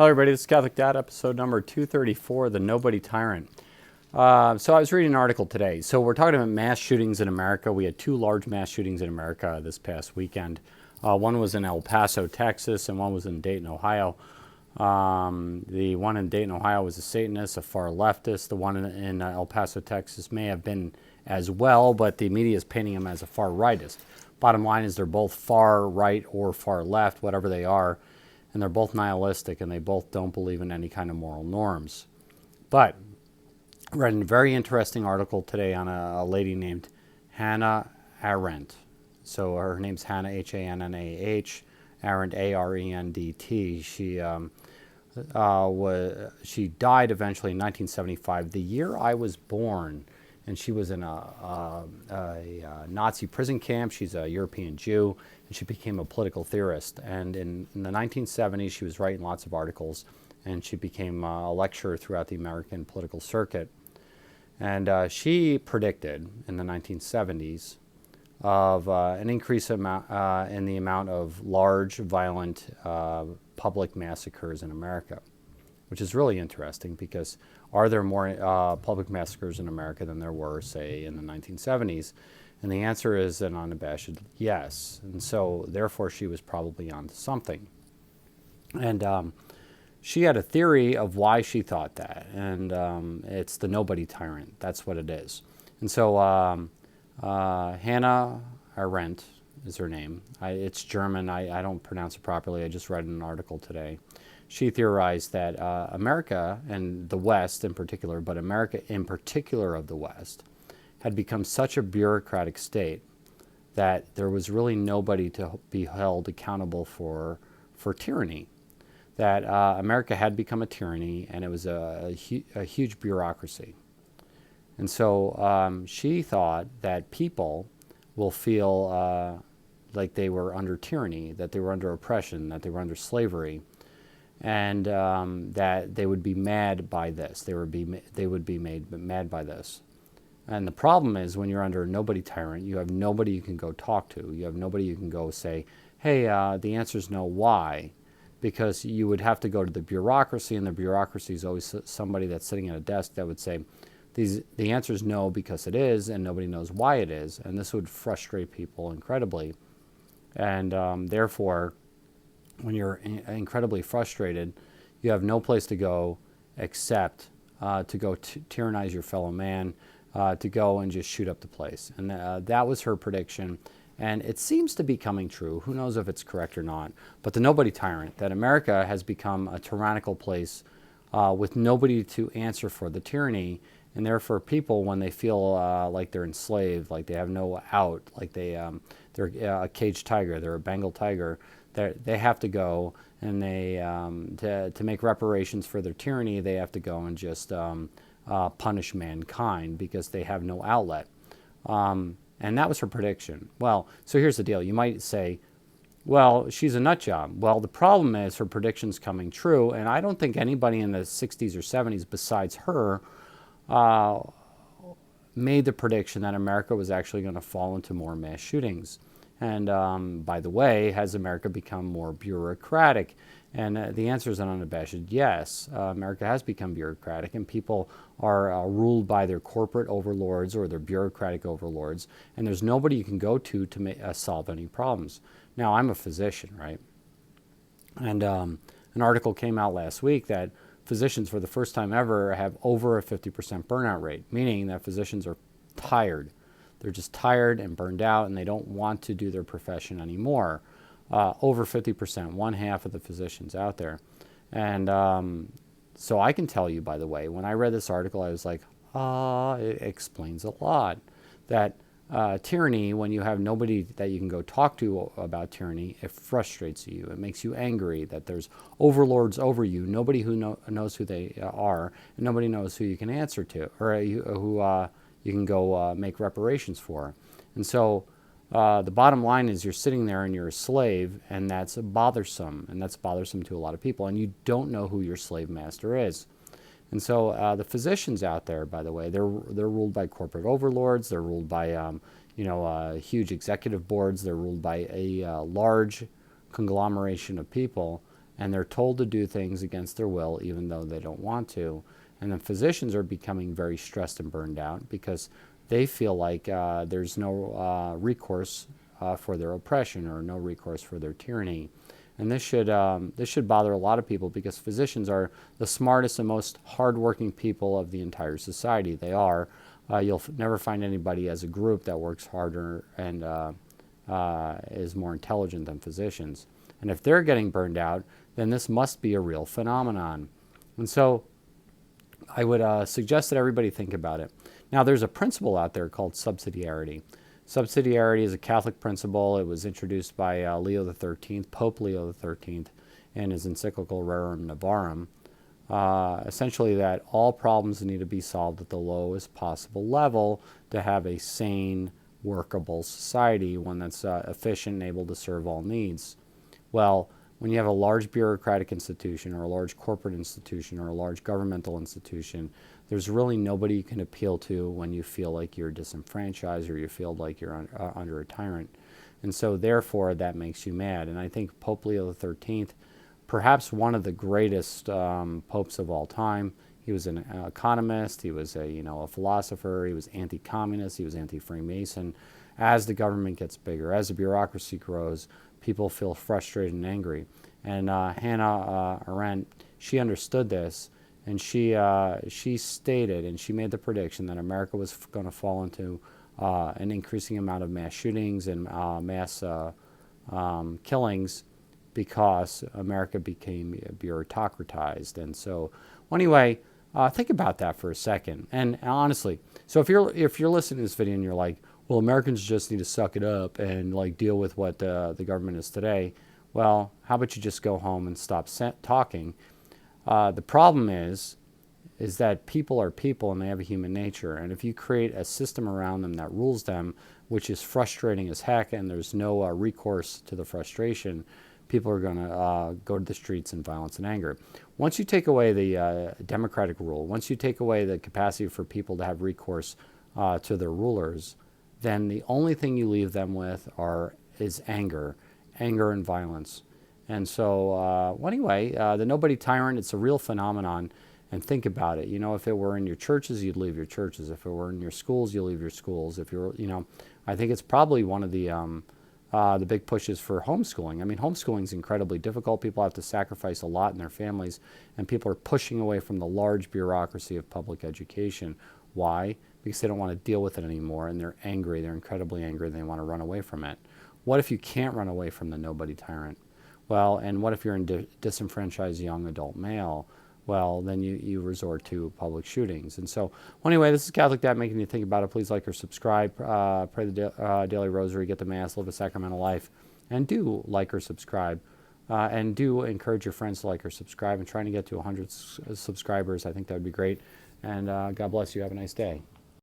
Hello, everybody. This is Catholic Dad, episode number 234, The Nobody Tyrant. So I was reading an article today. So we're talking about mass shootings in America. We had two large mass shootings in America this past weekend. One was in El Paso, Texas, and one was in Dayton, Ohio. The one in Dayton, Ohio was a Satanist, a far leftist. The one in El Paso, Texas may have been as well, but the media is painting him as a far rightist. Bottom line is they're both far right or far left, whatever they are. And they're both nihilistic, and they both don't believe in any kind of moral norms. But I read a very interesting article today on a lady named Hannah Arendt. So her name's Hannah, H-A-N-N-A-H, Arendt, A-R-E-N-D-T. She died eventually in 1975, the year I was born. And she was in a Nazi prison camp. She's a European Jew, and she became a political theorist. And in the 1970s, she was writing lots of articles, and she became a lecturer throughout the American political circuit. And she predicted in the 1970s of an increase in the amount of large, violent public massacres in America, which is really interesting because are there more public massacres in America than there were, say, in the 1970s? And the answer is an unabashed yes. And so, therefore, she was probably onto something. And she had a theory of why she thought that. And it's the Nobody Tyrant. That's what it is. And so Hannah Arendt is her name. It's German. I don't pronounce it properly. I just read an article today. She theorized that America and the West in particular, but America in particular of the West, had become such a bureaucratic state that there was really nobody to be held accountable for tyranny. That America had become a tyranny, and it was a huge bureaucracy. And so she thought that people will feel like they were under tyranny, that they were under oppression, that they were under slavery, and that they would be mad by this. They would be made mad by this. And the problem is when you're under a nobody tyrant, you have nobody you can go talk to. You have nobody you can go say, hey, the answer is no. Why? Because you would have to go to the bureaucracy, and the bureaucracy is always somebody that's sitting at a desk that would say, the answer is no because it is, and nobody knows why it is. And this would frustrate people incredibly. And therefore, when you're incredibly frustrated, you have no place to go except to go tyrannize your fellow man, to go and just shoot up the place. And that was her prediction. And it seems to be coming true. Who knows if it's correct or not. But the Nobody Tyrant, that America has become a tyrannical place with nobody to answer for the tyranny. And therefore people, when they feel like they're enslaved, like they have no out, like they're a caged tiger, they're a Bengal tiger, they have to go, and they to make reparations for their tyranny, they have to go and just punish mankind because they have no outlet. And that was her prediction. Well, so here's the deal. You might say, well, she's a nut job. Well, the problem is her prediction's coming true, and I don't think anybody in the 60s or 70s besides her made the prediction that America was actually going to fall into more mass shootings. And by the way, has America become more bureaucratic? And the answer is an unabashed yes. America has become bureaucratic, and people are ruled by their corporate overlords or their bureaucratic overlords, and there's nobody you can go to solve any problems. Now, I'm a physician, right? And an article came out last week that physicians, for the first time ever, have over a 50% burnout rate, meaning that physicians are tired. They're just tired and burned out, and they don't want to do their profession anymore. Over 50%, one half of the physicians out there. And so I can tell you, by the way, when I read this article, I was like, it explains a lot. That tyranny, when you have nobody that you can go talk to about tyranny, it frustrates you. It makes you angry that there's overlords over you, nobody who knows who they are, and nobody knows who you can answer to, or who you can go make reparations for. And so the bottom line is you're sitting there and you're a slave, and that's bothersome, and that's bothersome to a lot of people, and you don't know who your slave master is. And so the physicians out there, by the way, they're ruled by corporate overlords. They're ruled by huge executive boards. They're ruled by a large conglomeration of people. and they're told to do things against their will even though they don't want to. And then physicians are becoming very stressed and burned out because they feel like there's no recourse for their oppression or no recourse for their tyranny. And this should bother a lot of people because physicians are the smartest and most hardworking people of the entire society. They are. You'll never find anybody as a group that works harder and is more intelligent than physicians. And if they're getting burned out, then this must be a real phenomenon. And so I would suggest that everybody think about it. Now, there's a principle out there called subsidiarity. Subsidiarity is a Catholic principle. It was introduced by Leo XIII, Pope Leo XIII, in his encyclical Rerum Novarum. Essentially that all problems need to be solved at the lowest possible level to have a sane, workable society, one that's efficient and able to serve all needs. Well, when you have a large bureaucratic institution or a large corporate institution or a large governmental institution, there's really nobody you can appeal to when you feel like you're disenfranchised or you feel like you're under a tyrant. And so therefore that makes you mad. And I think Pope Leo XIII, perhaps one of the greatest popes of all time, he was an economist, he was a philosopher, he was anti-communist, he was anti-Freemason. As the government gets bigger, as the bureaucracy grows, people feel frustrated and angry. And Hannah Arendt, she understood this, and she stated and she made the prediction that America was going to fall into an increasing amount of mass shootings and mass killings because America became bureaucratized. And so, anyway, think about that for a second. And honestly, so if you're listening to this video and you're like, well, Americans just need to suck it up and like deal with what the government is today. Well, how about you just go home and stop talking? The problem is that people are people and they have a human nature. And if you create a system around them that rules them, which is frustrating as heck, and there's no recourse to the frustration, people are going to go to the streets in violence and anger. Once you take away the democratic rule, once you take away the capacity for people to have recourse to their rulers, then the only thing you leave them with is anger and violence. And so anyway, the Nobody Tyrant, it's a real phenomenon. And think about it. If it were in your churches, you'd leave your churches. If it were in your schools, you'll leave your schools. If you're, I think it's probably one of the big pushes for homeschooling. I mean, homeschooling is incredibly difficult. People have to sacrifice a lot in their families, and people are pushing away from the large bureaucracy of public education. Why? Because they don't want to deal with it anymore, and they're angry. They're incredibly angry, and they want to run away from it. What if you can't run away from the Nobody Tyrant? Well, and what if you're a disenfranchised young adult male? Well, then you resort to public shootings. And so, well, anyway, this is Catholic Dad making you think about it. Please like or subscribe. Pray the daily rosary, get the Mass, live a sacramental life, and do like or subscribe. And do encourage your friends to like or subscribe. And trying to get to 100 subscribers, I think that would be great. And God bless you. Have a nice day.